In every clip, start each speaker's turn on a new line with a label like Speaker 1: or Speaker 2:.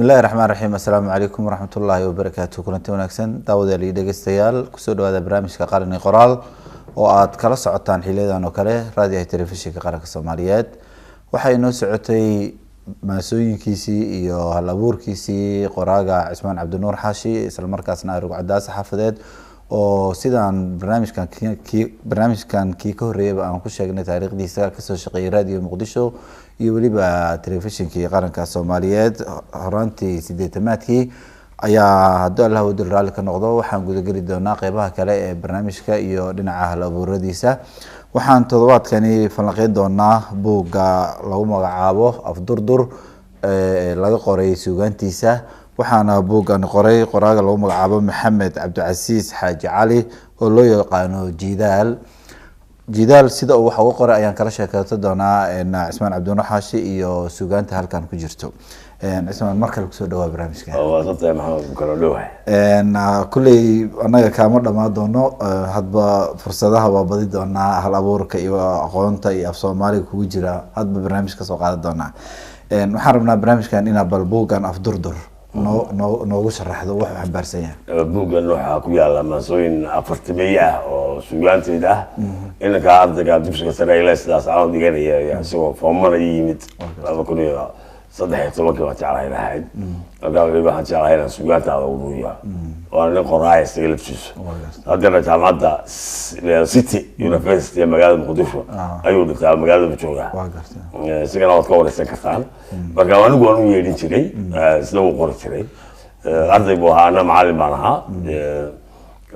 Speaker 1: الله الرحمن الرحيم السلام عليكم ورحمة الله وبركاته كلنتي وناكسن داود اللي دغستيال كسو dhawaada barnaamijka qaran qoraal oo aad kala socotaan xiliyadan oo kale raadiyaha telefishinka qaranka Soomaaliyeed waxay noo socotay maasooyinkiisii iyo hal abuurkiisii qoraaga Cismaan Cabdinuur Xaashi isla markaasna rugcadaas xafadeed oo sidaan barnaamijkan kii ka horeeyay aan ku sheegnay taariikhdiisa ka soo shaqeeyay raadiyo Muqdisho iyo waliba telefishinkii qaranka Soomaaliyeed horaantii 80-maadkii ayaa hadda Allah uu diraali ka noqdo waxaan guda gali doonaa qaybaha kale ee barnaamijka iyo dhinaca hal abuuradiisa waxaan toddobaadkani falanqeyn doonaa buugga lagu magacaabo Afdurdur laga qoray suugaantiisa waxaana buuggan qoray qoraaga lagu magacaabo Maxamed Cabdicasiis Xaaji Cali oo loo yaqaano jidaal sida uu wax ugu qoray ayaan kala sheekaysan doonaa Cismaan Cabdinuur Xaashi iyo suugaanta halkan ku jirto Cismaan markale ku soo dhawaad barnaamijka
Speaker 2: waa sabta maxamed kala dhawahay
Speaker 1: kulay anaga kaama dhamaan doono hadba fursadaha waa badi doonaa hal abuurka iyo aqoonta iyo af Soomaaliga kugu jira hadba barnaamijka soo qaadan doonaa waxaan rabnaa barnaamijkan ina bal buuggan Afdurdur noogu sharaxdo wax xambaarsan yahay
Speaker 2: buuggan waxa ku yaala maasooyin afartimeey ah oo suugaanteeda ah in ka ardayga dugsiga sare ee sidaas aan dhiganaya isagoo foomana yimid 2013 waa jeclahay waxaan jeclahay suugaantaada ugu yaa waana qoraay silibsiis hadana jaamacadda City University ee magaalada Muqdisho ayuu dhigtaa magaalada jooga sigana wad ka waraysan kartaan marka anigu waan u yeedhin jiray sida uu qori jiray arday buu ahaa macallin baan ahaa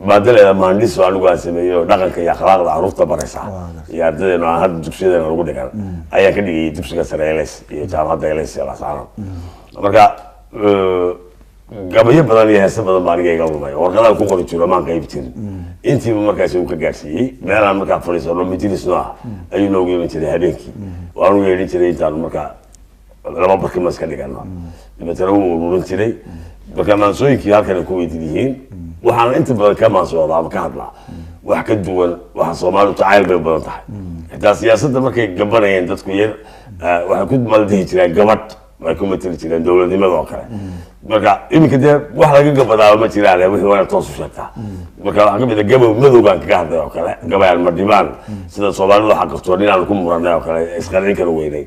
Speaker 2: maadada maandis anigu aan sameeyo dhaqanka iyo akhlaaqda carruurta baraysa iyo ardayda aan hadda dugsiyada lagu dhigan ayaa ka dhigay dugsiga sare iyo jaamacadda la saaran marka gabayo badan iyo heeso badan baan iga lumay warqadaha ku qori jiro maan qayb jirin intii markaas uu ka gaarsiiyay meelaan markaa fadhiisano majlis nooc ayuu noogu yeerin jiray habeenkii waanu yeerin jiray intaan markaa laba barkimo iska dhigano dibatana uu ururin jiray marka maansooyinkii halkan ku weydiiyeen waxaan inta badan ka maansoodaa ama ka hadlaa wax ka duwan waxa Soomaalidu jacayl bay badan tahay xitaa siyaasadda markay gabanayeen dadku yar waxa ku maldihi jireen gabadh way ku matali jireen dawladnimada oo kale marka iminka dee wax laga gabadaa ma jiraan wixii wada toos u sheegtaa marka waxa ka mid ah gabow madowgan ka hadlay oo kale gabayaan madibaan sida Soomaalidu waxa qabto inaan ku muranay oo kale isqarin kara weynay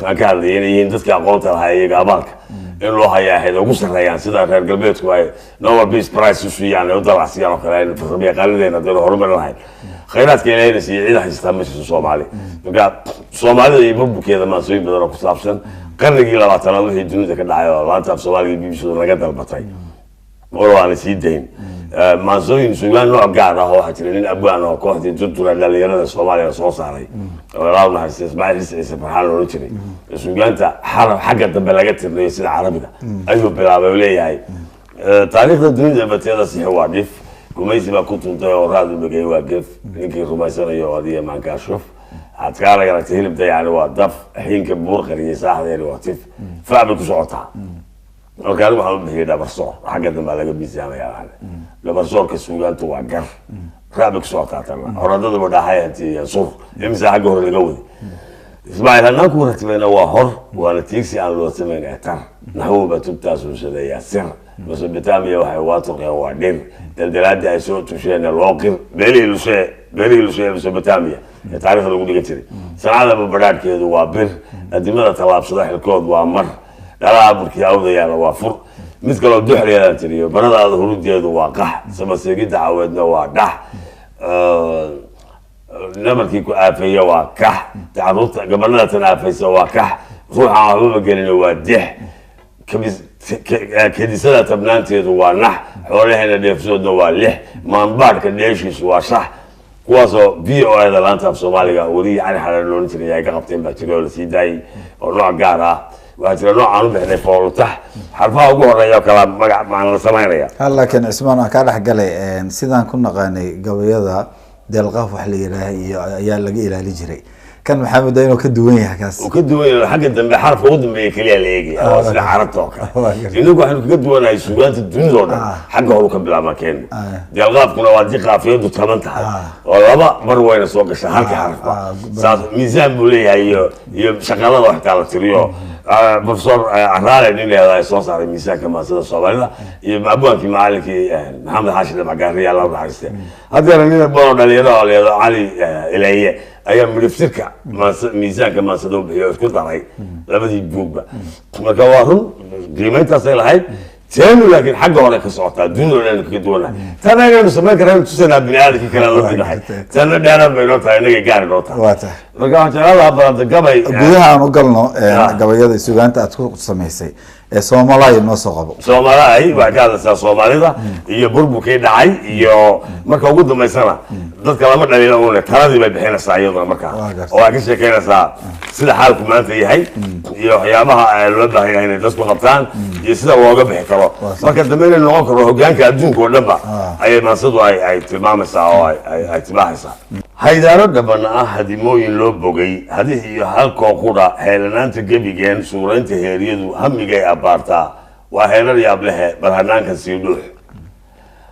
Speaker 2: aan ka hadlayeen dadka aqoonta lahaa iyaga abaalka in loo hayaa ugu sareeyaan sida reer galbeedku ay Nobel Peace Prize u siiyaan oo dalacsiyaan oo kale in farsamada qaalideena dad horumar lahayn khayraadka ilaahay si ciidaha istaan meesha Soomaali marka Soomaalida iyo bubukeeda maasooyin badan oo ku saabsan qarnigii 20aad wixii dunida ka dhacay oo laanta Soomaaliga BBC laga dalbatay oo aan sii deyn maasooyin suugaan nooc gaar ah oo waxa jira nin abwaan oo kooxdii dudura dhalinyarada Soomaaliya soo saaray oo la Ismaaciil Ciise Farxaan oo jiray suugaanta xagga dambe laga tirnay sida Carabiga ayuu bilaabay leeyahay taariikhda dunida bateeda si xawaadif kumaysi ba ku tuntay oo raad u dhigay waa gef ninkii rumaysanayo adiga maan ka shuf adkaara galagtay hilibda yani waa daf xiinka buur qariyay saaxdeena waa tif faab ku socotaa marka waxa uu bixiyay dhabarsoor xagga dambe laga miisaamayaa dhabarsoorka suugaanta waa gar raab ku socotaa tan horadada wadahayati sur imsa xagga hore laga wadi Ismaaciil anaa ku ratibeyna waa hor waana tiigsi aan loo sameeyay tar naxuuba tubtaas u sadeeyaa sir Mesopotamia waxay waatuqeen waa dhir daldalaada ay soo tusheen loo qir beelilushe Mesopotamia taariikhda lagu dhigan jiray sanada baraadkeedu waa bir adimada talaabsada xilkood waa mar dhalaa burkii awdayana waa fur mid kale oo duxreeyaan tiriyo baradaada hurudeedu waa qax samaseegida caweedna waa dhax namarkii ku aafeeyo waa kax tacaruurta gabanada tan aafeysa waa kax ruuxa waxba gelina waa dix kadisada tabnaanteedu waa nax xoolaheena dheefsoodna waa lix maanbaadhka dheeshiisu waa shax kuwaasoo VOA-da laanta Soomaaliga wali yani xalan loo jiray ay ka qabteen baa jiro la sii daayay oo nooc gaar ah waxa jira nooc aan u bixinay fooltax xarfaha ugu horeeya kala magac macna la sameeynaya
Speaker 1: laakiin Cismaan ka dhax galay sidaan ku naqaanay gabayada dalqaf wax la yiraahdo iyo ayaa laga ilaali jiray kan maxamed inuu ka duwan yahay kaas
Speaker 2: oo ka duwan yahay xagga dambe xarf ugu dambeeyay kaliya la eegay oo sida carabta oo kale inuu waxaan ka duwanahay suugaanta dunida oo dhan xagga hore ka bilaabma keen dalqafkuna waa diqaafiyadu taban tahay oo laba mar wayna soo gashay halka xarf saas miisaan buu leeyahay iyo shaqalada wax kala tiriyo بروفيسور عرالي إني هذا يصوص على ميزان كما صار الصومالي يبغون كي معلك محمد حاشد معقاري الله يرحمه هذا رنينا بورد علي إلهية أيام ملفتركة ميزان كما صدق يذكر طري لبدي بوجبة مكوارهم قيمة تصل هاي تانو لكن حاجة ولا كسرتها دون ولا كدونا تنا أنا نسمع كلام تسمع بنيادك كلام الله هاي تنا دارا بينوتها إنك قاعد نوتها
Speaker 1: واته
Speaker 2: marka jalaal badan gabay
Speaker 1: gudaha aan u galno gabayada suugaanta aad ku sameysay Soomaaliya noo soo qabo
Speaker 2: Soomaaliya waa ka hadlaysaa Soomaalida iyo burburkii dhacay iyo marka ugu dambeysana dadka lama dhalin oo le taladii bay bixinaysaa iyadoo marka oo ay ka sheekeynaysaa sida xaalku maanta yahay iyo waxyaabaha loo baahan yahay inay dadku qabtaan iyo sida looga bixi karo marka dambeeyna noqon karo hoggaanka adduunka oo dhanba ayay maasadu ay tilmaamaysaa oo ay tibaaxaysaa haydaaro dhabana ah hadimooyin loo bogay hadii iyo halkoo qura heelanaanta gebigeen suuraynta heeriyadu hamigay abaartaa waa heerar yaab leh barhanaanka sii dhuux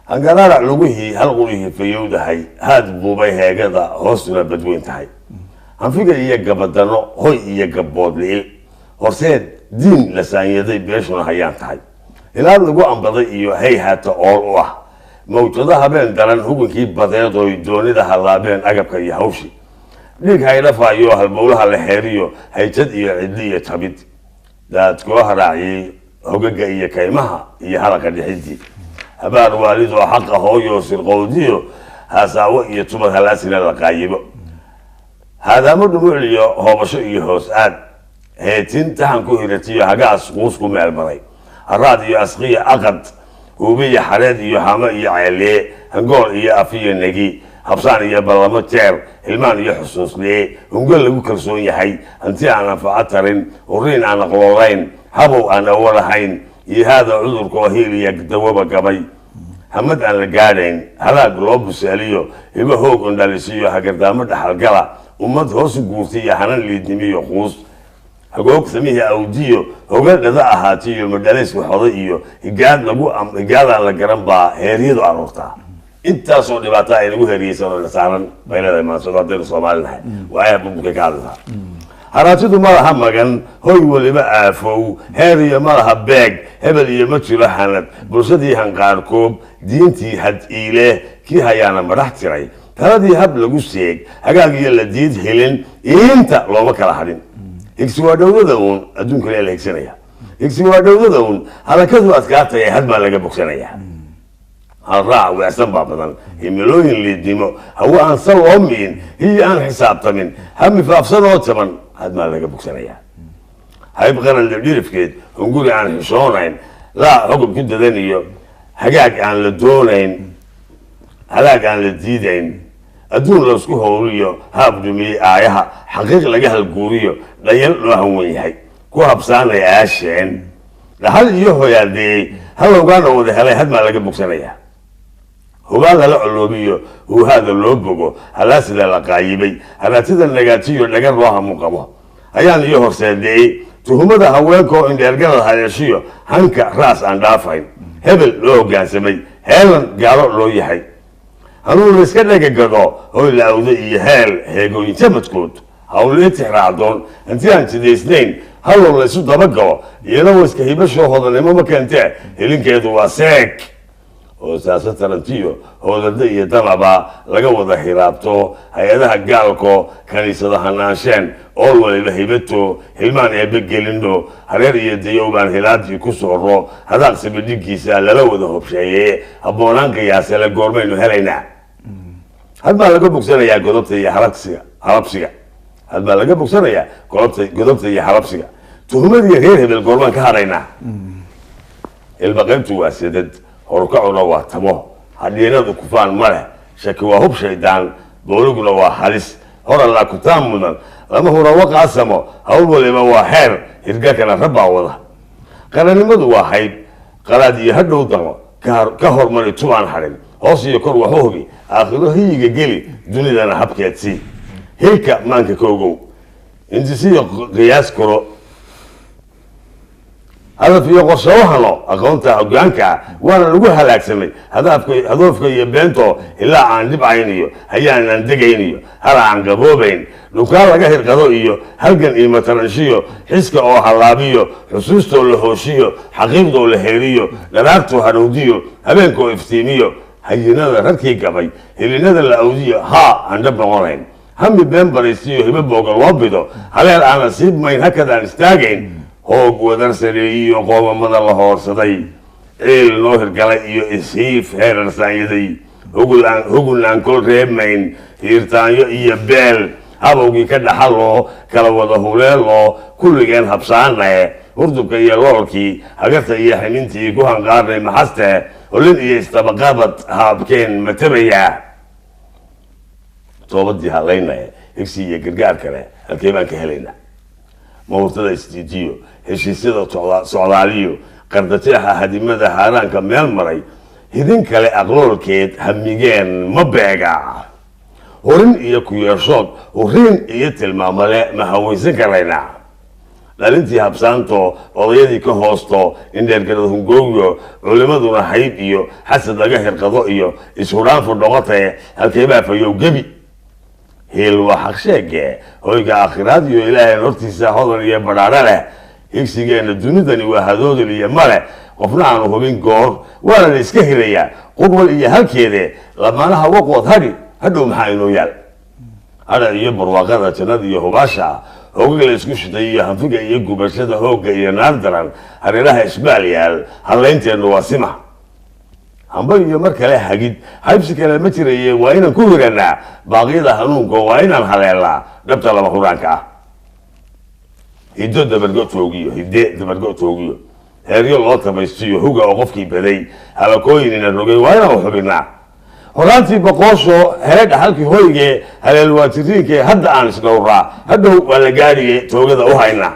Speaker 2: hangaraarac lugihii hal qurihii fayowdahay haad buubay heegada hoostuna badweyn tahay hanfiga iyo gabadano hoy iyo gabboodliil horseed diin la saanyaday beeshuna hayaan tahay ilaad lagu ambaday iyo hayhaata ool u ah موجودة هبين درن هو كي بدأت ويدوني ده هلابين أجاب كي هوشي ليك هاي رفع يو هالمولها الحريو هيجد يعدي تبيت ده تقوه راعي هو جاي كيمها هي حركة الحدي هبار والد وحقه هو يوصل قوديو هساوي يتوب ثلاثين القايب هذا مرد معليو هو بشيء يهوسان هيتين تهانكو هيرتيو هجاس قوسكم مع المري الراديو أسقية أقد وبي حراد iyo hama iyo ceele hangool iyo afiyo nagi habsaan iyo balamo jeer ilmaan iyo xusuuslee ungol lagu kalsoon yahay anti aan anfacatarin uriin aan aqoolayn habow aan awalahayn iyo hada cudurka wahiiliya dawaba gabay hamad aan la gaadhayn halaag loo busaaliyo iba hoog on dhalisiyo hagardaamo dhaxalgala ummad hoos guurtay iyo hanan liidnimiyo quus hagoog samihi awdiyo hogaadada ahaatiyo madalays waxoda iyo higaad la garan baa heeriyadu aroortaa intaas oo dhibaato ay lagu heeriyaysan oo saaran baylada maasada dadka Soomaaliyeed waa burburka ka hadla haraatidu ma laha magan hoy waliba aafow heeriyo ma laha beeg hebel iyo ma jiro hanad bulshadii hanqaarkoob diintii had iile kii hayaana madax tiray taladii hab lagu seeg hagaagiyo la diid helin inta looma kala hadhin إكسوا دولة أدون كلها الإكسانية إكسوا دولة هذا كذا أذكرته هاد ما لقى بكسانية الراع وأسلم بعضنا يملون اللي ديمو هو أنصر أمين هي أن حساب تمن هم في أفصل وثمن هاد ما لقى بكسانية هاي بغير اللي في كده ونقول عن حشونين لا حكم كده ذنيه حاجات عن الدونين هلاك عن الديدين أدون لو سكوا هوريو هابدمي آيها حقيقة لقاها الجوريو لا يلقى هو يحي كوها بسانة عاشين لهل يهو يدي هل هو كان هو ده هلا هاد ما لقى بكسانية هو قال لا علوبيو هو هذا اللوبو هلا سيدا لقايبي هلا سيدا النجاتيو لقى روها مقابو أيان يهو سيدي تهمة ده هواكو إن يرجع الحياشيو هنك راس عن دافعين هبل لو جاسمي هلن قالوا لو يحي هنقول مسكنا كجدو هو اللي عودة يهال هيجو يتمتكود هقول إنت حرادون أنت دي سنين هلو اللي سود بقى ينوس كهيبة شو هذا اللي ما مكان تاع اللي كيدو واسك وساسة ترنتيو هو اللي يطلع لقوا ذا حرابتو هيدا قالكو كنيسة هناشين أول اللي هيبتو هلمان يبقلندو هرير يديو بان هلاد يكسرو هذا قسم ديكيسا لو ذا هو بشيء أبونانك يا سلا قرمين هلينا هاد ما لقى بوكسنا يا قدرت يا حربسيا هاد ما لقى بوكسنا يا قدرت يا حربسيا تهمة غير هذا القرمان كهرينا البقيت واسدد هركعنا واتمه هدينا ذو كفان مره شكوى هو بشيطان بقولنا وحارس هر الله كتام منا لما هو وقع سما أول ما هو حير يرجع كنا ربع وضع قال لي مدو واحد قال دي هدو ضما كهر من توان حرم هوسي يكون وحوهي آخره هي جيلي دوني أنا حبكي أتسي هيك مانك كوجو إنت سي قياس كرو hadaf iyo qorshe u helo aqoonta hoggaanka waana lagu halaagsamay hadafka iyo beento ilaa aan dhibcayn iyo hayaanan degayn iyo hal aan gaboobayn dhukaa laga hirqado iyo halgan iyo mataranshiyo xiska oo halaabiyo xusuustoo la hooshiyo xaqiiqdoo la heeriyo dharaartoo hadhowdiyo habeenkoo iftiimiyo hayinada rarkii gabay hilinada la awdiyo haa aan dhab noqonayn hami been baraysiyo hibo booga loo bido haleel aanan siibmayn hakadaan istaagayn hoog wadarsaneeyiyo qoomamada la hoorsaday ciil noo hirgalay iyo ishiif heerarsaanyaday hugul aan kol reebmayn hiirtaanyo iyo beel habowgii ka dhaxaloo kala wada huleeloo kulligeen habsaanae hurdubka iyo loolkii hagarta iyo ximintii ku hanqaarnay maxaste holin iyo istabaqabad haabkeen matabaya toobadii hadlaynae higsi iyo gargaar kale halkee baan ka helaynaa mawrtada isjiijiyo heshiisyada socdaaliyo qardajeexa hadimada haaraanka meel maray hidin kale aqloolkeed hamigeen ma beega horin iyo ku yeeshood horiin iyo tilmaamale ma hawaysan karaynaa dhalintii habsaanto odayadii ka hoosto indheergarad hungooyo culimaduna hayb iyo xasad laga hirqado iyo ishuraanfu dhoqotae halkeebaa fayow gebi hiil waa xaqsheege hoyga aakhiraad iyo ilaahay hortiisa hodan iyo badhaadho leh higsigeena dunidani waa hadoodil iyo male qofna aanu hubin goor waana la iska hirayaa qurwal iyo halkeede lamaanaha waqood hadhi hadhow maxaa inoo yaal hadha iyo barwaaqada jannada iyo hubaasha hoogaga la isku shitay iyo hanfiga iyo gubashada hoogga iyo naar daran hareeraha isbaal yaal hadlaynteennu waa sima hamba iyo mar kale hagid haybsi kale ma jiraye waa inaan ku hiranaa baaqyada hanuunka waa inaan haleelnaa dhabta laba huraanka ah hiddo dabargo toogiyo heeryo loo tabaystiyo huga oo qofkii baday halakooyin ina rogay waa inaan xubinaa horaantii boqoosho hele dhaxalkii hoygee haleel waatiriinkee hadda aan isdhowraa hadhow waa la gaadhiye toogada u haynaa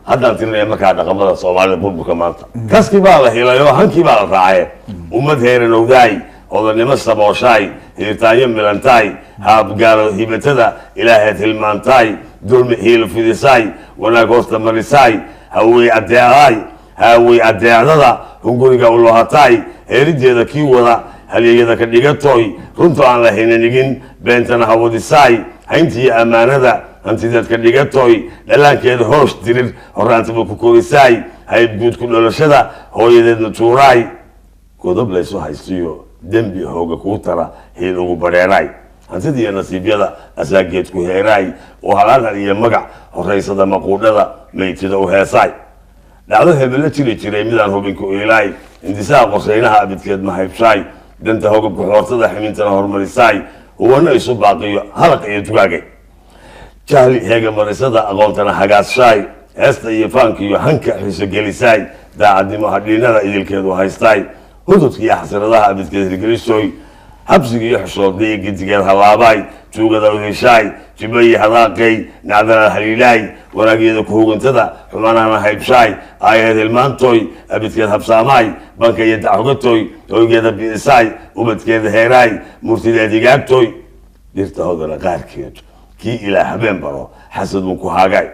Speaker 2: haddaan tirinaya markaa dhaqamada soomaalida burburka maanta kaskii baa la hilayo hankii baa la raace ummad heeranowdaay odanimo sabooshaay hiirtaanyo milantaay haabgaalo hibatada ilaaheed hilmaantaay dulmi hiilo fidisaay wanaag hoosta marisaay hawey adeecdada hunguriga ulohataay heerideeda kii wada halyeyada ka dhigatoy runto aan la hinanigin beentana hawadisaay hayntiiyo ammaanada hantideed ka dhigatoy dhalaankeeda hoosh dirir horaantaba ku korisaay hayb guud ku dholashada hooyadeedna tuuraay godob laysu haystiyo dembi hooga kuu tara hiil ugu badheeraay hantida iyo nasiibyada asaageed ku heeraay oo halaanan iyo magac horaysada maquudhada maytida u heesaay dhacdo hebella jiri jiray midaan hubinku ilaay hindisaha qorsaynaha abidkeed mahaybshaay danta hogabka xoortada ximintana hormarisaay huwana isu baaqiyo halaq iyo dugaagay jahli heega marisada aqoontana hagaasshaay heesta iyo faanka iyo hanka xiisogelisaay daacadnimo hadhiinada idilkeedu haystaay hududka iyo xasradaha abidkeed hirgelisoy habsiga iyo xushoodna iyo gidigeed halaabaay tuugada uheshaay jiba iyo hadaaqay nacdana haliilaay wanaageeda kuhugantada xumaanana haybshaay aayaheed hilmaantoy abidkeed habsaamaay banka iyo dacogatoy hoygeeda biisaay ubadkeeda heeraay murtideed higaagtoy dhirta hodana qaarkeed kii ilaa habeen baro xasadun ku haagaay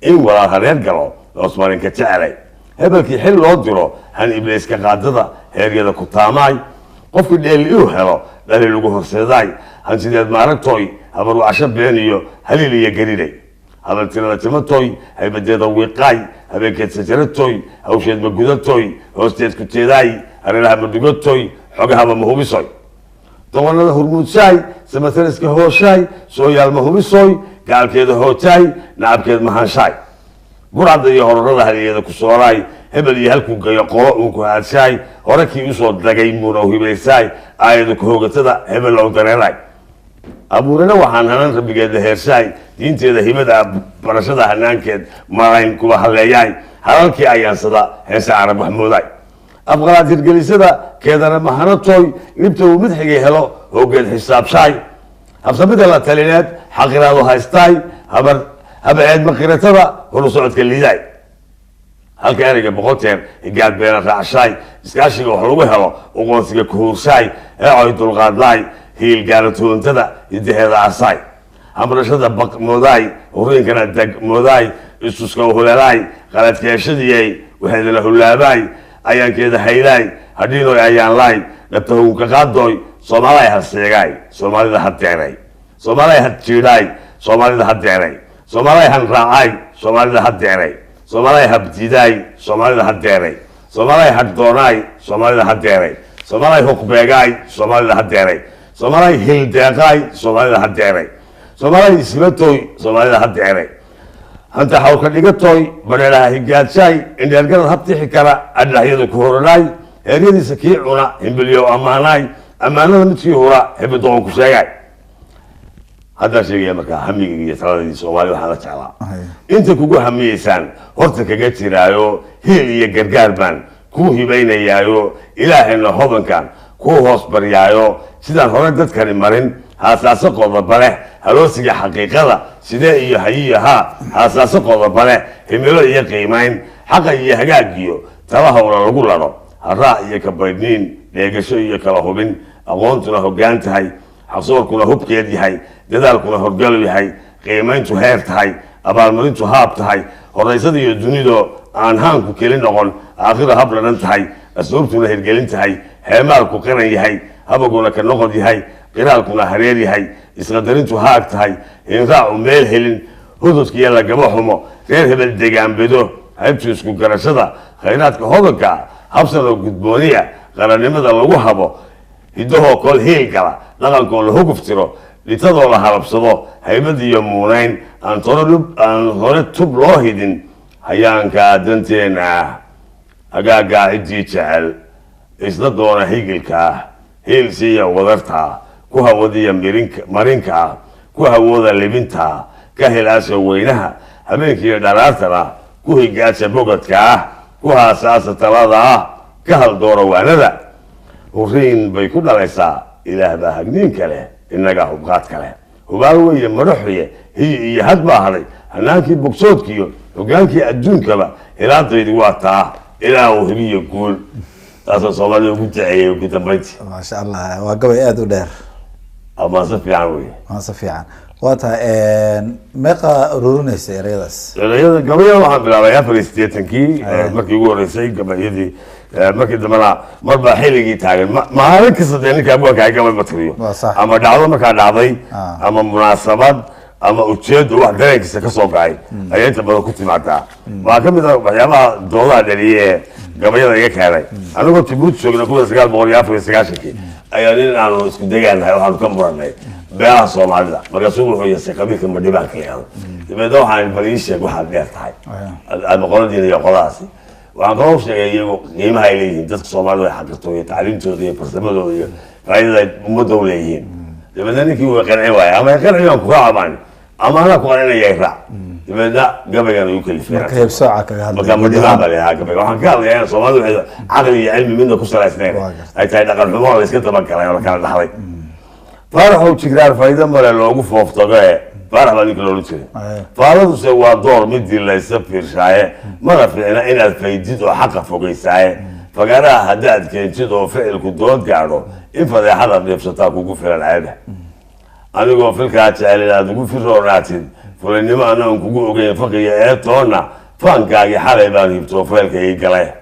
Speaker 2: in walaal hareer galo loosmarinka jecelay hebelkii xil loo diro han ibliiska qaadada heeryada ku taamaay qofkii dheeli inuu helo dhali lagu horseedaay hansideed maaragtoy habar wacasho been iyo haliil iyo garinay hadaltirada timatoy haybadeeda wiiqaay habeenkeed sajaratoy hawsheed magudatoy hoosteed ku teedaay hareeraha madhugatoy xogahaba mahubisoy doqonada hurmuudshaay samatariska hooshaay sooyaal mahubisoy gaalkeeda hootaay nacabkeed mahaanshaay burcadda iyo hororada haliyada ku sooraay hebel iyo halkuu gayo qolo uun ku haadshaay hore kii usoo dagay muuna hibaysaay aayada ku-hoogatada hebel low dareeraay abuurana waxaan hanan rabbigeeda heershaay diinteeda hibada barashada hanaankeed marayn kuwa halleeyaay halalkii ayaansada heese carab waxmoodaay afqalaad hirgelisada keedana mahanatoy dhibta uu mid xigay helo hoogeed xisaabshaay habsamida la talineed xaqiraadu haystaay habaceed maqiratada horu socodka liidaay halka ereyga boqolteer higaad beena raacshaay iskaashiga wax lagu helo uqoonsiga kuhuurshaay eecoy dulqaadlaay hiil gaaratuuntada hidaheeda asaay hamrashada baq moodaay huriinkana deg moodaay isuska huleelaay qaladkeeshadiyay وهذا له اللاباي أيان كذا هيلاي هدينو أيان لاي نبتهو كقادوي صومالي هالسيغاي صومالي هالتعري صومالي هالتشيراي صومالي هالتعري صومالي هالراعي صومالي هالتعري صومالي هالبتيداي صومالي هالتعري صومالي هالدوناي صومالي هالتعري صومالي هقبيغاي صومالي هالتعري صومالي هيلداقاي صومالي هالتعري صومالي سبتوي صومالي هالتعري أنت حاول كديقتوي بدلها هيجاتشاي إن الجل هبتي حكرا الله يذكرناي هذه سكيعنا إمبليو أماناي أمانة نتي هورا هبدون كشاي هذا شيء مكا همي يتردد سوالي وحنا تعالى أنت كوجو همي إنسان هرتك جت رايو هي يجرجر بان كوه بين يايو إله إنه هبن كان كوه هصبر يايو سيدان هردت كريمارين هاساس قوة بله هلوسي حقيقة سيدا يحييها هاساس قوة بله هميلو يقيمين حقا يحقاقيو تراها ولا نقول له الرأي كبيرين ليجشوا يكرهوبين أقونتنا هجانت هاي حصور كنا هب كيدي هاي ددال كنا هرجلوا هاي قيمين تهرت هاي أبالمرين تهابت هاي الرئيس دي الدنيا دو عن هانك كلين نقول آخر هبل ننت هاي أسلوبتنا هرجلنت هاي همال كوكرن هاي هبقونا كنقد هاي قرالكنا هريري هاي إسقدرينتو هاكت هاي إنراعو ميل هلين هدوسك يلا قبوحمو غير هبل ديقان بدو هايبتو اسكو قرشدا خيراتك هودنكا هبسنو قدبونية قرانيمدا لغو هبو هدوهو كل هيل كلا لغنكو لهو قفترو لتدو لهربسدو هايبدي يمونين أن هوري توب لوهيدين هيانكا دنتينا أقاقا إدي جعل إسندونا هيقلكا هيل سيا وضرتها كوها وديا مارينكا كوها ودا لبنتا كهلاس وينها همينك يداراتنا كوهي قاسة بوغتكا كوها أساسة تلادا كهل دورا واندا ورين بيكون ليسا إله باهقنين كله إنك هبغات كله وبالوية مرحية هي هاد باهري هناكي بوكسوت كيو وقانكي أدون كبا إلا تريد واتا إلا وهبي يقول تاسو صومالي وكنت عيه وكنت بيتي
Speaker 1: ما شاء الله وقوي أدو دير
Speaker 2: ما صفي عنوي
Speaker 1: ما صفي عن واتها ميقا رورونيس رياضس
Speaker 2: رياضة قبيلة waxaan bilaabay afaristeetankii markii ugu horeysay gabayadii markii dambana marba xilligii taagan maalin kasta dee ninka abwaanka ay gabay batriyo ama dhacdo markaa dhacday ama munaasabad ama ujeedo wax dareenkiisa ka soo gacay ayaa inta badan ku timaadaa waxaa ka mid ah waxyaabaha doodaha dhaliyay gabayada iga keenay anigoo Djibouti joogna 1994 ayaa nin aanu isku degaanahay waxaanu ka muranay beelaha Soomaalida markaasuu wuxuu yeesay qabiilka Madhibaanka leeyahay dibadda waxaan baliishay waxa dheer tahay ama qoladii iyo qoladaasi waxaan kaloo sheegay iyagu qiimaha ay leeyihiin dadka Soomaalida ay xaqirto iyo tacliintooda iyo farsamadooda iyo faa'iidada ummadda u leeyihiin dibadda ninkii uu qancay waay ama qanciyaan ku raacaan ama ana ku qancay raac dibadda gabaygan uu kalifay
Speaker 1: marka heeb saaca kaga hadlay
Speaker 2: marka Madhibaan baa leeyahay gabay waxaan ka hadlayaa Soomaalida waxay caqli iyo cilmi midna ku salaysneen ay tahay dhaqan xumo la iska tabagalay oo kala dhaxlay فرح وتكرار فايدة مرة لوجو فوفتقة فرح بنيك لولتي فارض سوى دور مدي اللي يسافر شاي مرة في أنا الفايدة وحق فوق الساعة فقرا هداد كنتي وفعل كدود قالوا إن فذا حدا بيبسطاك وقفل العادة أنا قو في الكاتش على لا تقول في الراتين فلنما أنا نقول كي فقيه تونا فانكاي حلا يبان يبتوفل كي يقلاه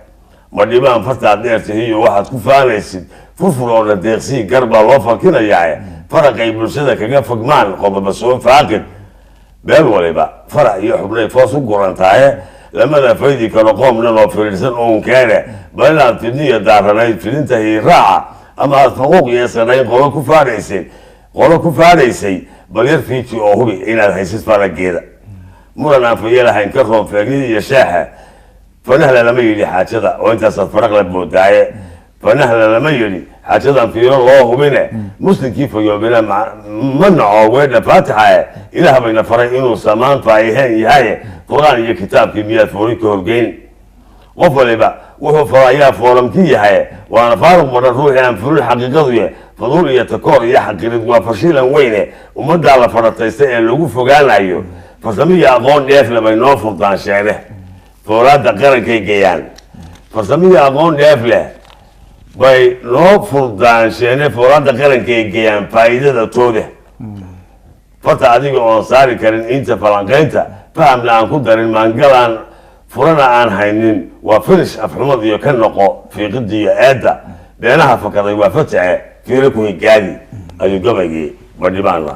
Speaker 2: مديبان فتح ديرتي هي واحد كفانيسد فرفرون الديرسي قرب الله فكنا ياي فرق يبلسده كجا فقمان قبل مسؤول فاقد بالولي بقى فرق يحبني فاصل قرنتاي لما لا فايدي كانوا قوم لنا في السن أون كان بلا تنية دارنا تنتهي راعة أما الفقوق يسرين قولوا كفاريسي بل يرفيتي أوهبي إلى الحيسيس فرق كده مرنا في يلا هنكرهم في يشاحة فنهلا لما يلي حاجة وانت صفرق لبوداية فنهلا لما يلي حاجة في الله منه مسلم كيف يومنا منع وين فاتحة إلى بين فرعين وسمان فايهين يهاي قرآن يكتاب كمية فوريك هرجين وفل بقى وهو فرايا فورم كي يهاي وأنا فارق مرة روحي عن فروع حقيقية فضول يتكور يحقق وفشيلا وينه ومدى على فرطيستين اللي وقفوا قال أيوه فسميه أظن ديف لما ينوفق عن شعره فوراد قرن كي جيان فسميه أظن ديف له باي نوفق عن شعره فوراد قرن كي جيان فايدة توده فتعديك أنصاري كرين إنت فلانقينتا فهم لأن قدر المانقلان furana aan haynin waa finish afxumad iyo ka noqo fiiqidii iyo eedda beenaha fakaday waa fatace fiiro ku higaadi ayuu gabaygii badhibaana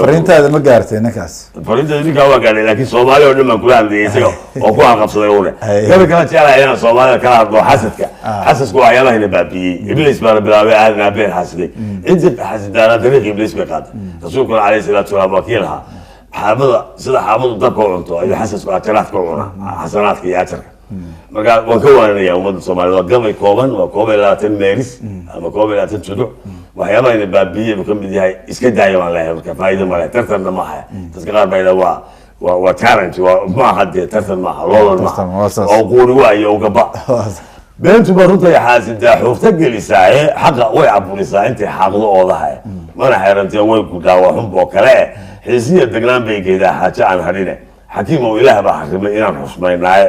Speaker 1: fariintaada ma gaartay ninkaas
Speaker 2: fariintaada ninkaa waa gaadhay laakiin soomaali oo dhan baan kula hadlayay isaga oo ku qabsaday une gabi kala jeclahay inaan soomaalida kala hadlo xasadku waa ayaalahayna baabiyey iblis baana bilaabay aadan aabeen xasiday inta xasidaana dariiq iblis bay qaaday rasuulkuna calayhi salaatu wasalaam waa kii lahaa xaabada sida xaabadu dabka u cunto ayuu xasadku ajaraadka u cuna xasanaadka iyo ajarka marka waan ka waaninayaa ummadda soomaaliyed waa gabay kooban waa 21 meeris ama 21 tuduc waxyaabaha ina baabiyey buu ka mid yahay iska daaya baan leeyahay marka faa'iido ma leh tartanna ma aha dadka qaar baa yidhaha waa talent ma aha dee tartan ma aha loolol ma aha oo quuri waayo gaba beentu ba runta xaasidaa xuurta gelisaaye xaqa way caburisaa intay xaaqdo oodahay mana xeerantee way ku dhaawa xunboo kale xiisiya degnaan bay geedaa xaajo aan hadhine xakiim oo ilaah baa xarimay inaan xusmaynaaye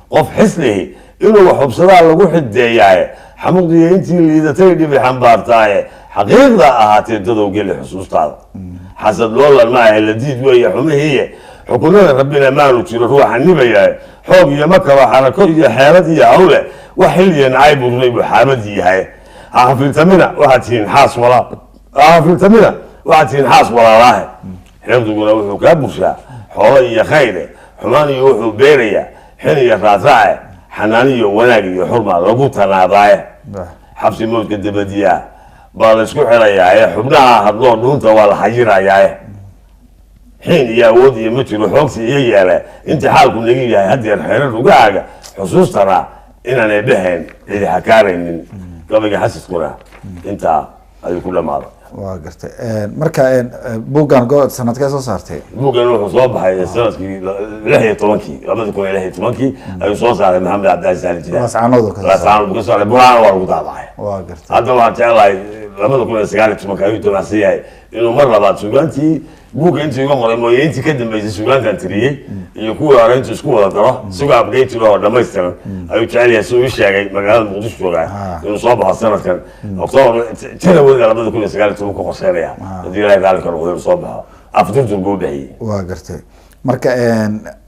Speaker 2: qof xislihi inuu wax hubsadaa lagu xideeyaaye xamuqdiyo intii liidatay dhibi xambaartaaye xaqiiqda ahaatee dadow geli xusuustaada xasad loolan ma ahe la diid weeye xumihiiye xukunada rabbina maanu jiro ruuxa nibayahay xoog iyo makaba xarako iyo xeelad iyo hawle wax xilliya nacay burnay buu xaamadii yahay hafiltamina waxaad tihiin xaas walaalaahe xeebduguna wuxuu kaa bushaa xoolo iyo khayre xumaan iyo wuxuu beerayaa xil iyo raadraace xanaani iyo wanaag iyo xurma lagu tanaadaaye xabsi mowdka dabadiyaa baa la isku xirayaaye xubnaha hadloo dhuunta waa la xayirayaaye xiin iyo awood iyo ma jiro xoogsi iyo yeele inta xaalku naga yahay haddeer xeerar ugaaga xusuustana inaan eebbahayn cidi xakaaraynin gabayga xasidkuna intaa ayuu ku dhammaaday
Speaker 1: waa gartay marka buuggan sanadkee soo saartay
Speaker 2: buuggan wuxuu soo baxay sanadkii 2016 ayuu soo saaray maxamed cabdilaahi saali jidaan
Speaker 1: laascaanood
Speaker 2: ka saaray buraana waa lagu daabacay
Speaker 1: waa gartay
Speaker 2: hadda waxaan jeclahay 2019 ayuu damacsan yahay inuu mar labaad sugaantii buugga intii uga qoray mooye intii ka dambeysay sugaantan tiriyey iyo kuwii hore intuu isku wada daro isagoo update oo dhammaystiran ayuu jecel yahay siduu ii sheegay magaalada muqdisho joogaa inuu soo baxo sanadkan oktoobar janawariga 2019 ku qorsheynaya haddii ilaahay raalli ka noqdo inuu soo baxo afdurdur buu bixiyey
Speaker 1: waa gartay marka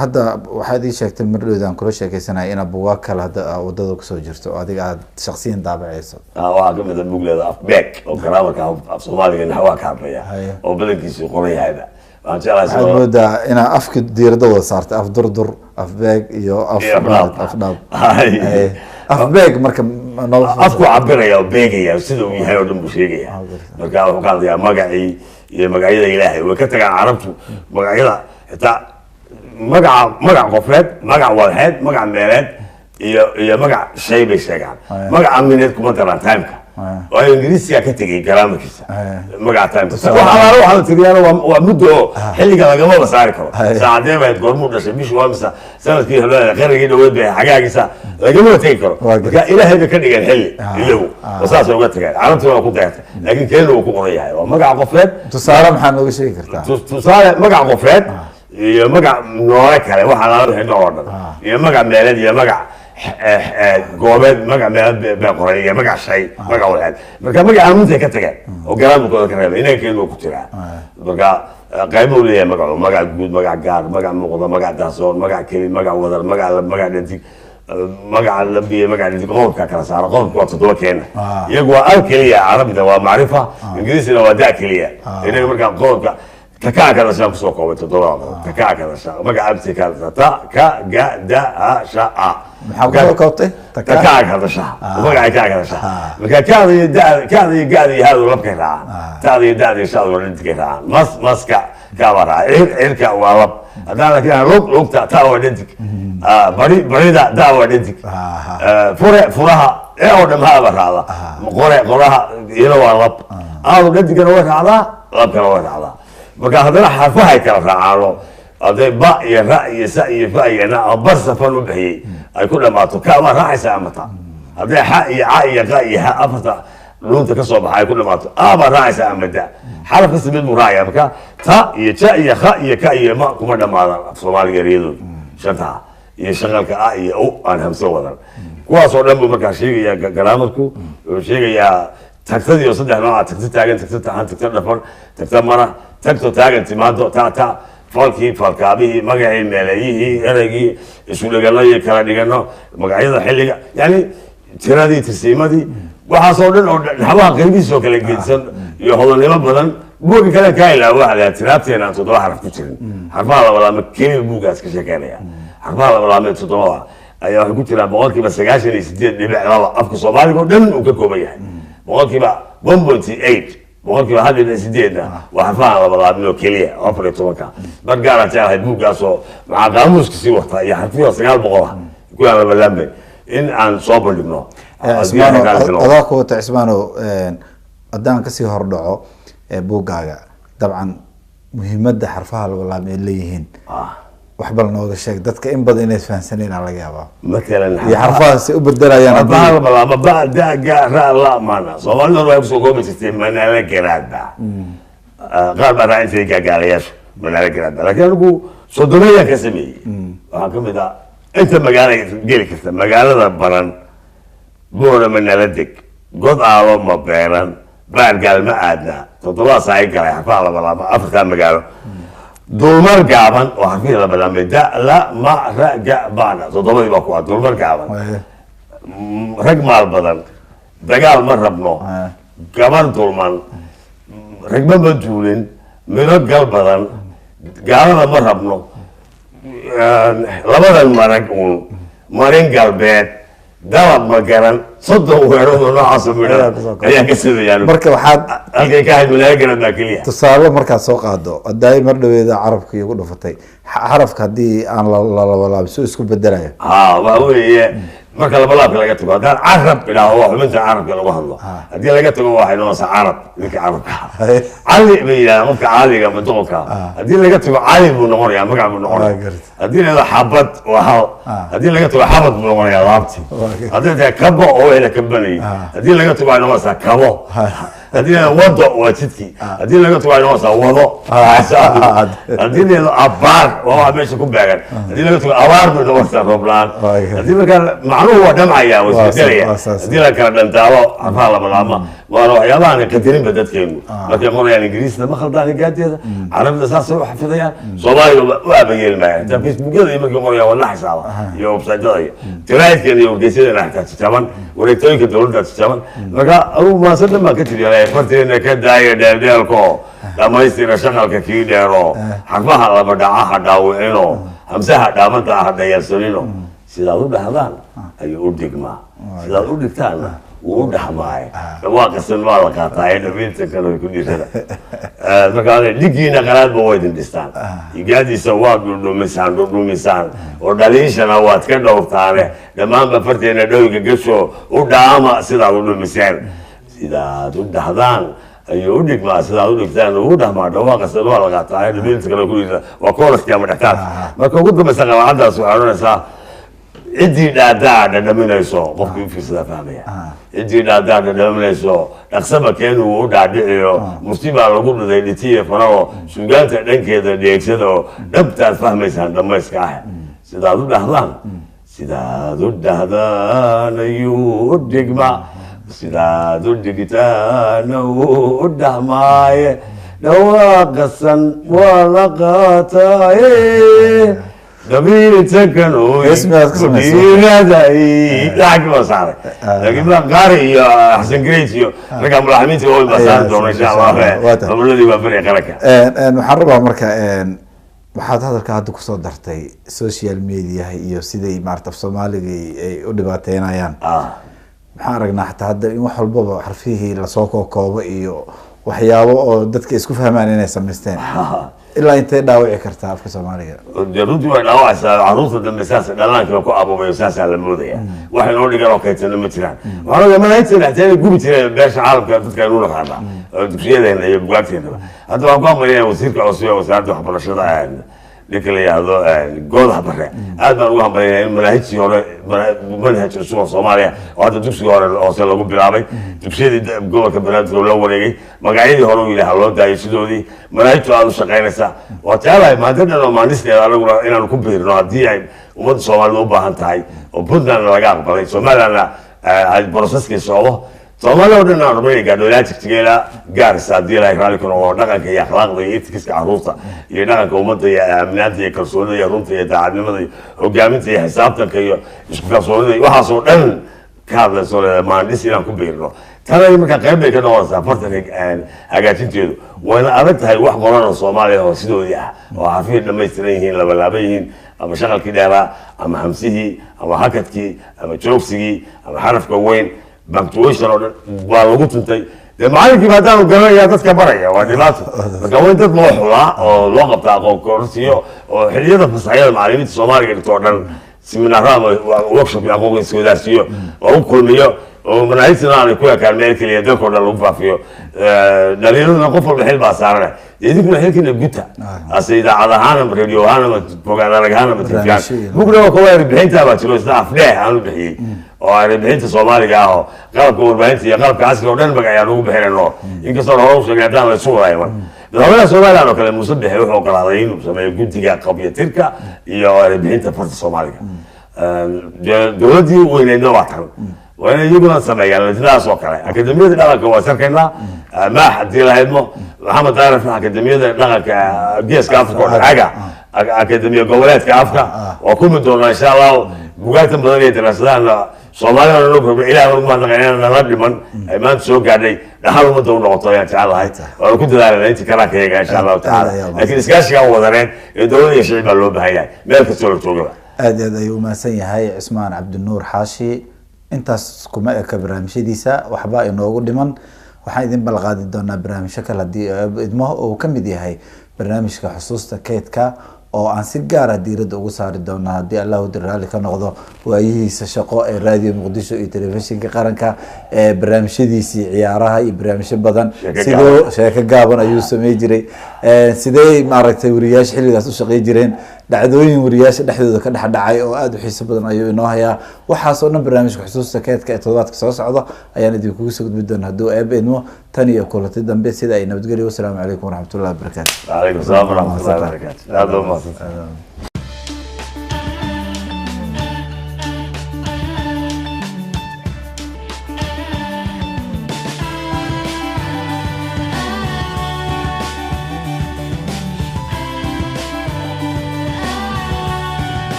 Speaker 1: hadda waxaad ii sheegtay mar dhowdaan kula sheekaysanaya inaad buugaag kale hadda wadada kusoo jirto oo adiga aad shakhsiyan daabacayso
Speaker 2: waxaa ka mid a buugleeda afbeeg oo garaamarka af soomaaliga naxwaa ka hadlaya oo badankiisii qoran yahayba
Speaker 1: waxaad moodaa inaa afka diirada wada saartay af durdur afbeeg iyo afdhaab afbeeg marka
Speaker 2: afku cabiraya oo beegaya sida uu yahay oo dhan buu sheegaya marka wuxuu ka hadlayaa magacii iyo magacyada ilaahay way ka tagaan carabtu magacyada xitaa magac qofeed magac walxeed magac meeleed iyo magac shay bay sheegaan magaca mineed kuma daraan timeka oo ingiriisiga ka tegay garaamarkiisa magaca timeka waxaa la tiriyaana waa muddo oo xilliga lagama la saari karo saacadee bayd goormuu dhashay bishii waa mise sanadkii qarnigii dhaweed bay xagaagiisa lagama tegi karo marka ilaahay bay ka dhigeen xilli iyagu oo saasay uga tageen carabtuna waa ku dayartay laakiin keena uu ku qoran yahay waa magac qofeed
Speaker 1: tusaale maxaa nooga sheegi kartaa
Speaker 2: tusaale magac qofeed iyo magac noole kale waxaa lala bixin oo dhan iyo magac meeleed iyo magac goobeed magac meeleed baa qoray iyo magac shay magac walxeed marka magac aamuntay ka tageen oo garaamarkooda ka reebay inay keenu ku jiraa marka qaybo uu leeyahay magacu magac guud magac gaar magac muuqda magac daasoon magac keli magac wadar magac dhadig magaca lambiye magaca dhadig qodobka kala saara qodobka waa 7 keena iyagu waa al keliya carabida waa macrifa ingiriisina waa daa keliya inaga marka qodobka تكاك هذا شاء كسوق أو تطلع تكاك هذا شاء ما قاعد تكاك تا كا جا دا شاء
Speaker 1: محاولة كوتة
Speaker 2: تكاك هذا شاء ما قاعد تكاك هذا شاء لكن كذي قاعد هذا رب كذا تاذي دادي شاء ورد كذا مس كابرا إركا ورب هذا كذا رب تا وردك بريدة دا وردك فرها أو دم هذا هذا قرها يلو رب هذا وردك روح هذا رب روح هذا marka hadana xarfaha kala raacano aday ba iyo ra iyo sa iyo fa iyo na barsafan u bixiyay ay ku dhamaato ka ma raacaysa amata haday ha iyo a iyo qa iyo ha afata lunta ka soo baxay ku dhamaato ama raacaysa amada xarafka simid muraaya marka ta iyo ja iyo kha iyo ka iyo ma kuma dhamaadaan Soomaaliga reedo shanta iyo shaqalka a iyo o aan hamso wadan kuwaas oo dhan buu marka sheegaya garaamarku oo sheegaya tagtadii oo saddex nooc tagta taagan tagta tahan tagta dhafan tagta mara tagto taagan timaado ta falkii falkaabihii magacii meelayihii ereygii isu dhigano iyo kala dhigano magacyada xilliga yani tiradii tirsiimadii waxaasoo dhan oo habaha qaybihiisoo kala gedisan iyo hodannimo badan buugga kale ka ilaawa waxa la tiraabteena 7 xaraf ku jirin xarfaha labalaama keliya buuggaas ka sheekeynaya xarfaha labalaama 7 ayaa waxa ku jira boqolkiiba 98.2 afka Soomaaliga oo dhan uu ka kooban yahay boqolkiiba 1.8 boqolkiiba 1.8 waa xarfaha labalaama oo keliya oo 14 mar gaar ah tahay buuggaasoo maca qaamuuska sii wata iyo xarfiyo 900 ku yaala labalaama in aan soo bandhigno
Speaker 1: adaa ku wata Cismaano haddaan kasii hordhaco buuggaaga dabcan muhiimadda xarfaha labalaama ay leeyihiin waxba nooga sheeg dadka in badan inay fahansaneen laga yaabaa
Speaker 2: مثلا
Speaker 1: iyo xarfahaas u bedelayaan
Speaker 2: حرفها ما بعد قرا لا معنا صومالي ما يبسو قوم سيستم من على كرادا قال بقى انت قاليش من على كرادا لكن اقول صدريه كسمي وحكم ده انت مقاله جيلك مقاله بران بونا من ردك قد عالم ما بيران بعد قال ما عادنا تطلع صحيح قال حرفها labalaama afka مقاله دولمر قابن وحفيظ لما دا لا ما رجع بعنا تضمن بقوا دولمر قابن رجع مال بدن دجال مرة بنو قابن دولمر رجع بدولين من القلب بدن قابن مرة بنو لما المرجعون مرين قلبات دلب مكان صدق ويرون نعصب منها هي كسر يعني
Speaker 1: marka waxaad
Speaker 2: halkay ka hayd walaagana baakiliya
Speaker 1: tusaale markaad soo qaado aday mar dhaweeda carabka igu dhufatay xarafka hadii aan la labalaabso isku bedelayo
Speaker 2: waa weeye marka labalaabka laga tago hadaan carab ilaaho wax xubinta carabka lagu hadlo hadii laga tago waxay noqonaysaa carab ninka carabka cali bayna qofka caaliga madooka hadii laga tago cali buu noqonayaa magac buu noqonayaa hadii la xabad waa hadii laga tago xabad buu noqonayaa laabti hadii ta kabo oo ila kabanay hadii laga tago ayna wasa kabo hadii la wado waa jidki hadii laga tago ayna wasa wado hadii la abaar waa meesha ku baagan hadii laga tago abaar buu noqonayaa roblaan hadii marka macnuhu waa dhamcaya wasbedelaya hadii la kala dhantaalo xarfaha labalaama waa waxyaabaha aan qadarin badadkeenu markay qorayaan ingiriisna ma khaldaan gaadeeda carabda saas oo xafidayaan Soomaaliga waa abayeen ma ta facebookada iyo markay qorayaan wala xisaaba iyo website-da tiraayadkeena iyo geesadana xataa jaban wareegtooyinka dawladda jaban marka uu ma sadda ma ka tiriyay farteena ka daaya dheelko dhamaystira shaqalka kii dheero xarfaha laba dhaca dhaawicino hamsaha dhaamada hadayarsanino sidaa u dhahdaan ayuu u dhigmaa sidaa u dhigtaana wuu dhaxmaay waa qasan waa la qaataa dhameynta kale ku dhigada marka dhigiina qalaad baa way dhistaan igaadiisa waa dhumisaan oo dhaliishana waad ka dhowrtaane dhammaanba farteena dhowga gasho u dhaama sidaa u dhumiseen sidaa u dhahdaan ayuu u dhigmaa sidaa u dhigtaan uu dhaxmaa waa qasan waa la qaataa dhameynta kale ku dhigada waa koolaska ama dhaqaaq marka ugu dambaysa qalaadaas waxaa oranaysaa cidii dhaadaa dhadhaminayso qofkii fiirsada fahmaya cidii dhaadaa dhadhaminayso dhaqsaba keen uu u dhaadhiciyo musiba lagu dhiday dhitiye farao suugaanta dhankeeda dheegsada oo dhabtaad fahmaysaan dhamayska ah sidaad u dhahdaan ayuu u dhigma sidaad u dhigtaan u dhahmaaye dhawaaqasan waa la qaataaye دبير تكنو
Speaker 1: اسمها اسمها
Speaker 2: هذا يضحك بصاري لكن ما قاري يا حسن كريتيو رقم ملاحميتي هو البصار دون ان شاء الله فبلدي بفريق لك
Speaker 1: waxaan rabaa marka waxaad hadalka hadda ku soo dartay social media iyo siday maarta Soomaaliga ay u dhibaateynayaan waxaan aragnaa xataa hadda in wax walba xarfihii la soo koobo iyo waxyaabo oo dadka isku fahmaan inay sameysteen ilaa intee dhaawici kartaa afka Soomaaliga
Speaker 2: runtii way dhaawacaysaa caruurta dambe saas dhalaanka ku abuubay saas la moodaya waxa loo dhigan oo kaytana ma jiraan waxa laga malaynta dhexdeeda gubi jiray beesha caalamka dadka inuu naqaana dugsiyada iyo bugaagteeda hadda waan ku amrayay wasiirka cusub ee wasaaradda waxbarashada لكن هذا جودها برا هذا هو منهج هذا منهج السوق الصومالي وهذا دكتور هذا أصلا لو بيلعبي دكتور جوا كبرات ولا وريجي ما قاعد يهرب إلى حلول ده يسدودي منهج هذا شقين سا وتعالى ما تدري لو ما نسي على إن الكبير نادي هاي ومن الصومال لو بهان تاي وبدنا نلاقيه بس الصومال أنا البروسس كيسوه Soomaaliya oo dhan aan rabay gaadhoolaa jigjigeela gaarisa hadii la raali karo oo dhaqanka iyo akhlaaqda iyo etikiska carruurta iyo dhaqanka ummadda iyo aaminaanta iyo kalsoonida iyo runta iyo daacadnimada iyo hogaaminta iyo xisaabtanka iyo isku kalsoonida waxaas oo dhan ka hadlayso maandhis inaan ku biirno tanay marka qayb bay ka noqonaysaa fartanka hagaajinteedu wayna adag tahay wax qoran oo Soomaaliya oo sidoodii ah oo xafiid dhammaystiran yihiin laba yihiin ama shaqalkii dheeraa ama hamsihii ama hakadkii ama joogsigii ama xarafka weyn punctuation oo dhan waa lagu tuntay de macallinkii maadaama garanaya dadka baraya waa dhibaato marka waa in dad loo xulaa oo loo qabtaa aqoon kororsiyo oo xilliyada fasaxyada macallimiinta Soomaaliga dhigto oo dhan seminaarada workshop aqoon iswadaarsiyo oo kulmiyo oo manhajna aan ku yakaan meel kaliya dadka oo dhan lagu faafiyo dhalinyarada qof walba xil baa saaran idinkuna xilkina guta asayda cadahan radio hana program aragana matfiyan bugna ko way bixinta baa jiro isna afdheeh aan u bixiyay oo ay bixinta Soomaaliga ah qalabka warbaahinta iyo qalabka casriga oo dhan magacayaan ugu bixinayno inkastoo hore u sheegayaan la soo waayay madaxweynaha Soomaaliya oo kale Muuse Bixi wuxuu ogolaaday inuu sameeyo guddiga qabyaatirka iyo bixinta farta Soomaaliga dowladii weyneedna waa tan وأنا يقولون سمعي أنا الناس وكله أكاديمية دلك وسكننا ما حد يلاحظه محمد عارف أكاديمية دلك جيس كافك ولا حاجة أكاديمية قولات كافك وكل من دون إن شاء الله بقيت مدرية دراسات Soomaaliya oo loo ilaahay ugu mahadnaqayna nala dhiman ay maanta soo gaadhay dhaxal umada u noqotay aan jecelahay oo ku dadaalay intii kala kaga insha Allah taala laakiin iskaashiga wadareen ee dawladda iyo shacabka loo baahan yahay meel kasta oo jooga
Speaker 1: aad ayuu maasan yahay Cismaan Cabdinuur Xaashi intaas kuma eka barnaamijyadiisa waxba inoogu dhiman waxaan idin balqaadi doonaa barnaamijyo kale hadii idmo oo ka mid yahay barnaamijka xusuusta keydka oo aan si gaar ah diiradda ugu saari doona hadii Allah u diraali ka noqdo waayihiisa shaqo ee radio Muqdisho iyo telefishinka qaranka ee barnaamijyadiisii ciyaaraha iyo barnaamijyo badan sidoo sheeko gaaban ayuu sameey jiray sidee maaragtay wariyaasha xilligaas u shaqeey jireen dhacdooyin wariyaasha dhexdooda ka dhaxdhacay oo aad u xiiso badan ayuu inoo hayaa waxaas oo dhan barnaamijka xusuusta keedka ee toddobaadka soo socda ayaan idin kugu soo gudbi doonaa haduu eebno tan iyo kulanti dambe sida ay nabadgelyo. Assalaamu calaykum waraxmatullaahi wabarakaatuh.
Speaker 2: Wa calaykum salaam waraxmatullaahi wabarakaatuh.